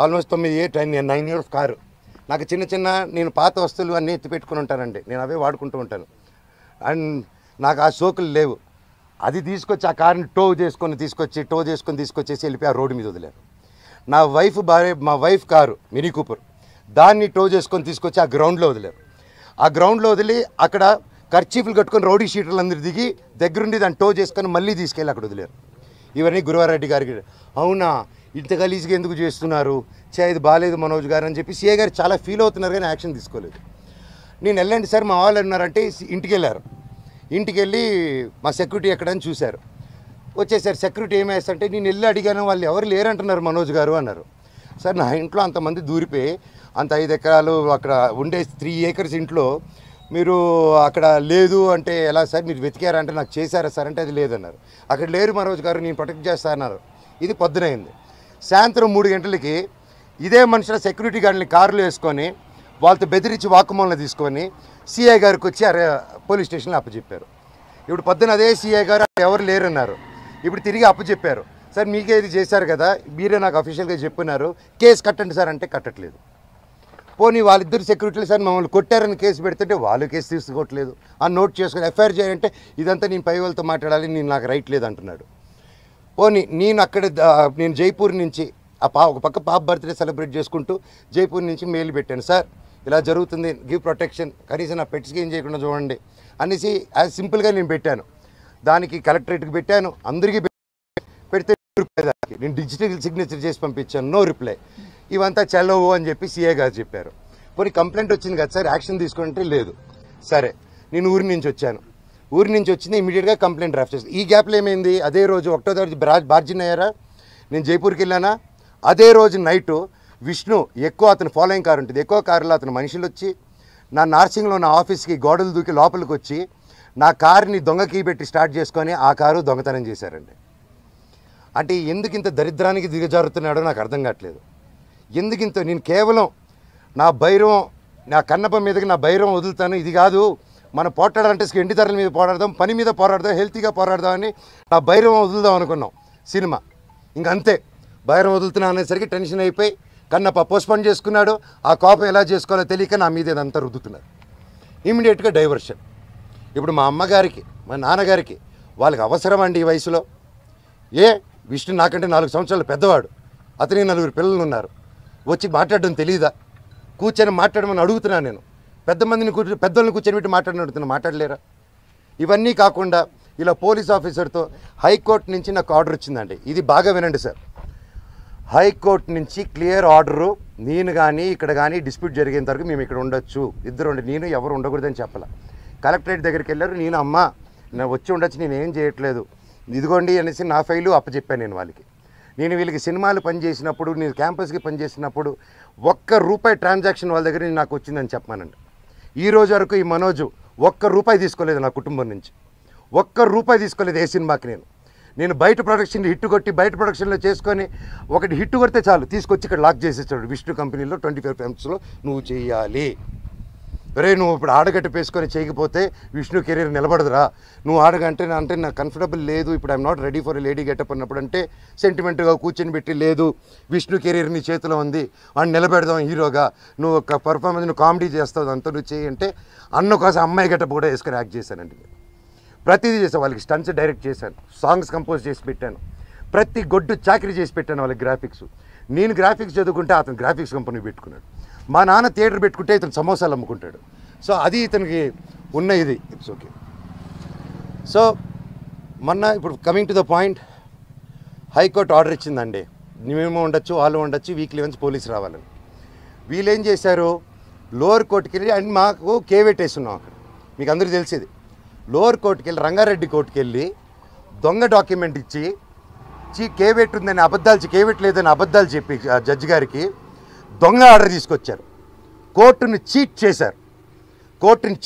Almost 9 years car. నాకు చిన్న చిన్న నేను పాత వస్తువులు అన్నీ ఎత్తి పెట్టుకుని ఉంటానండి. నేను అవే వాడుకుంటూ ఉంటాను. అండ్ నాకు ఆ సోకులు లేవు. అది తీసుకొచ్చి ఆ కార్ని టో చేసుకొని తీసుకొచ్చేసి వెళ్ళిపోయి ఆ రోడ్డు మీద వదిలేరు. మా వైఫ్ కారు మినీ కూపర్, దాన్ని టో చేసుకొని తీసుకొచ్చి ఆ గ్రౌండ్లో వదిలేరు. ఆ గ్రౌండ్లో వదిలి అక్కడ కర్చీఫ్లు కట్టుకొని రౌడీ షీటర్లు అందరూ దిగి దగ్గరుండి దాన్ని టో చేసుకొని మళ్ళీ తీసుకెళ్ళి అక్కడ వదిలేరు. ఇవన్నీ గురువారెడ్డి గారికి అవునా ఇంత గలీజ్గా ఎందుకు చేస్తున్నారు, ఇది బాగాలేదు మనోజ్ గారు అని చెప్పి సీఏ గారు చాలా ఫీల్ అవుతున్నారు, కానీ యాక్షన్ తీసుకోలేదు. నేను వెళ్ళండి సార్ మా వాళ్ళు అన్నారంటే ఇంటికి వెళ్ళారు. ఇంటికి వెళ్ళి మా సెక్యూరిటీ ఎక్కడని చూశారు. వచ్చేసారు. సెక్యూరిటీ ఏమేస్తంటే నేను వెళ్ళి అడిగాను, వాళ్ళు ఎవరు లేరంటున్నారు మనోజ్ గారు అన్నారు. సార్ నా ఇంట్లో అంతమంది దూరిపోయి అంత 5 ఎకరాలు అక్కడ ఉండే 3 acres ఇంట్లో మీరు అక్కడ లేదు అంటే ఎలా సార్, మీరు వెతికారా అంటే నాకు చేశారా సార్ అంటే అది లేదన్నారు. అక్కడ లేరు మనోజ్ గారు, నేను ప్రొటెక్ట్ చేస్తా అన్నారు. ఇది పొద్దునైంది. సాయంత్రం 3 గంటలకి ఇదే మనుషుల సెక్యూరిటీ గార్డుని కారులో వేసుకొని వాళ్ళతో బెదిరించి వాక్కుమూలన తీసుకొని సిఐ గారికి వచ్చి పోలీస్ స్టేషన్లో అప్పచెప్పారు. ఇప్పుడు పొద్దున అదే సిఐ గారు ఎవరు లేరన్నారు. ఇప్పుడు తిరిగి అప్పచెప్పారు. సార్ మీకే ఇది చేశారు కదా, మీరే నాకు అఫీషియల్గా చెప్పినారు, కేసు కట్టండి సార్ అంటే కట్టట్లేదు. పోనీ వాళ్ళిద్దరు సెక్యూరిటీలు సార్ మమ్మల్ని కొట్టారని కేసు పెడుతుంటే వాళ్ళు కేసు తీసుకోవట్లేదు. ఆ నోట్ చేసుకొని ఎఫ్ఐఆర్ చేయాలంటే ఇదంతా నేను పై వాళ్ళతో మాట్లాడాలి, నేను నాకు రైట్ లేదు అంటున్నాడు. పోనీ నేను జైపూర్ నుంచి ఒక పక్క పాప బర్త్డే సెలబ్రేట్ చేసుకుంటూ జైపూర్ నుంచి మెయిల్ పెట్టాను, సార్ ఇలా జరుగుతుంది, గివ్ ప్రొటెక్షన్, కనీసం నా పెట్స్కి ఏం చేయకుండా చూడండి అనేసి యాజ్ సింపుల్గా నేను పెట్టాను. దానికి కలెక్టరేట్కి పెట్టాను, అందరికీ పెడితే నేను డిజిటల్ సిగ్నేచర్ చేసి పంపించాను, నో రిప్లై. ఇవంతా చెల్లవు అని చెప్పి సీఏ గారు చెప్పారు. పోనీ కంప్లైంట్ వచ్చింది కదా సార్, యాక్షన్ తీసుకుంటే లేదు. సరే నేను ఊరి నుంచి వచ్చాను. ఊరి నుంచి వచ్చింది ఇమీడియట్గా కంప్లైంట్ డ్రాఫ్ట్ చేస్తాను. ఈ గ్యాప్లో ఏమైంది, అదే రోజు 1వ తారీఖు బార్జిన్ అయ్యారా, నేను జైపూర్కి వెళ్ళానా, అదే రోజు నైటు విష్ణు అతను ఫాలోయింగ్ కారు ఉంటుంది, ఎక్కువ కారులో అతను మనుషులు వచ్చి నా నార్సింగ్లో నా ఆఫీస్కి గోడలు దూకి లోపలికి వచ్చి నా కారుని దొంగ కీ పెట్టి స్టార్ట్ చేసుకొని ఆ కారు దొంగతనం చేశారండి. అంటే ఎందుకింత దరిద్రానికి దిగజారుతున్నాడో నాకు అర్థం కావట్లేదు. ఎందుకింత నేను కేవలం నా భైరవం, నా కన్నప్ప మీదకి నా భైరవం వదులుతాను, ఇది కాదు మనం పోట్లాడాలంటే ఎండి ధరల మీద పోరాడదాం, పని మీద పోరాడదాం, హెల్తీగా పోరాడదామని నా భైరవం వదులుదాం అనుకున్నాం సినిమా. ఇంకంతే భైరవం వదులుతున్నా అనేసరికి టెన్షన్ అయిపోయి కన్నప్ప పోస్ట్పోన్ చేసుకున్నాడు. ఆ కోపం ఎలా చేసుకోవాలో తెలియక నా మీద ఇదంతా రుద్దుతున్నారు. ఇమీడియట్గా డైవర్షన్. ఇప్పుడు మా అమ్మగారికి మా నాన్నగారికి వాళ్ళకి అవసరం అండి ఈ వయసులో. విష్ణు నాకంటే 4 సంవత్సరాలు పెద్దవాడు, అతనికి 4 పిల్లలు ఉన్నారు, వచ్చి మాట్లాడడం తెలియదా, కూర్చొని మాట్లాడమని అడుగుతున్నాను నేను. పెద్దోళ్ళని కూర్చొని పెట్టి మాట్లాడుతున్నా, మాట్లాడలేరా? ఇవన్నీ కాకుండా ఇలా పోలీస్ ఆఫీసర్తో హైకోర్టు నుంచి నాకు ఆర్డర్ వచ్చిందండి. ఇది బాగా వినండి సార్. హైకోర్టు నుంచి క్లియర్ ఆర్డరు, నేను కానీ ఇక్కడ కానీ డిస్ప్యూట్ జరిగేంత వరకు మేము ఇక్కడ ఉండొచ్చు, ఇద్దరు నేను ఎవరు ఉండకూడదని చెప్పాల. కలెక్టరేట్ దగ్గరికి వెళ్ళారు. నేను నేను వచ్చి ఉండొచ్చు, నేను ఏం చేయట్లేదు, ఇదిగోండి అనేసి నా ఫైలు అప్పచెప్పాను నేను వాళ్ళకి. నేను వీళ్ళకి సినిమాలు పనిచేసినప్పుడు, నేను క్యాంపస్కి పనిచేసినప్పుడు ₹1 ట్రాన్సాక్షన్ వాళ్ళ దగ్గర నాకు వచ్చిందని చెప్పానండి. ఈ రోజు వరకు ఈ మనోజు ₹1 తీసుకోలేదు నా కుటుంబం నుంచి, ₹1 తీసుకోలేదు ఏ సినిమాకి. నేను బయట ప్రొడక్షన్ హిట్ కొట్టి బయట ప్రొడక్షన్లో చేసుకొని ఒకటి హిట్ కొడితే చాలు తీసుకొచ్చి ఇక్కడ లాక్ చేసేస్తాడు. విష్ణు కంపెనీలో 25 filmsలో నువ్వు చేయాలి, నువ్వు ఇప్పుడు ఆడగట్టు పేసుకొని చేయకపోతే విష్ణు కెరీర్ నిలబడదురా, నువ్వు ఆడగంటే అంటే నాకు కంఫర్టబుల్ లేదు, ఇప్పుడు I'm not ready for lady getup అన్నప్పుడు అంటే సెంటిమెంట్గా కూర్చొని పెట్టి లేదు విష్ణు కెరీర్ నీ చేతిలో ఉంది, వాడిని నిలబెడదాం హీరోగా, నువ్వు ఒక పర్ఫార్మెన్స్ నువ్వు కామెడీ చేస్తావు అంతా నువ్వు చేయి అంటే అన్న కోసం అమ్మాయి గెటప్ కూడా వేసుకొని యాక్ట్ చేశానండి. ప్రతిదీ చేశాను. వాళ్ళకి స్టంట్స్ డైరెక్ట్ చేశాను, సాంగ్స్ కంపోజ్ చేసి పెట్టాను, ప్రతి గొడ్డు చాకరీ చేసి పెట్టాను వాళ్ళకి. గ్రాఫిక్స్ నేను గ్రాఫిక్స్ చదువుకుంటే అతను గ్రాఫిక్స్ కంపెనీ పెట్టుకున్నాడు. మా నాన్న థియేటర్ పెట్టుకుంటే ఇతను సమోసాలు అమ్ముకుంటాడు. సో అది ఇతనికి ఉన్న ఇది. It's okay. సో ఇప్పుడు coming to the point, high court order ఇచ్చిందండి, మేము ఉండొచ్చు వాళ్ళు ఉండొచ్చు, వీక్లీ వన్స్ పోలీసు రావాలని. వీళ్ళు ఏం చేశారు, లోవర్ కోర్టుకి వెళ్ళి అండ్ మాకు కేవేట్ వేస్తున్నాం అక్కడ, మీకు అందరికీ తెలిసేది. లోవర్ కోర్టుకి వెళ్ళి రంగారెడ్డి కోర్టుకి వెళ్ళి దొంగ డాక్యుమెంట్ ఇచ్చి కేవేట్ ఉందని అబద్ధాలు, కేవేట్ లేదని అబద్ధాలు చెప్పి జడ్జి గారికి దొంగ ఆర్డర్ తీసుకొచ్చారు. కోర్టుని చీట్ చేశారు. కోర్టుని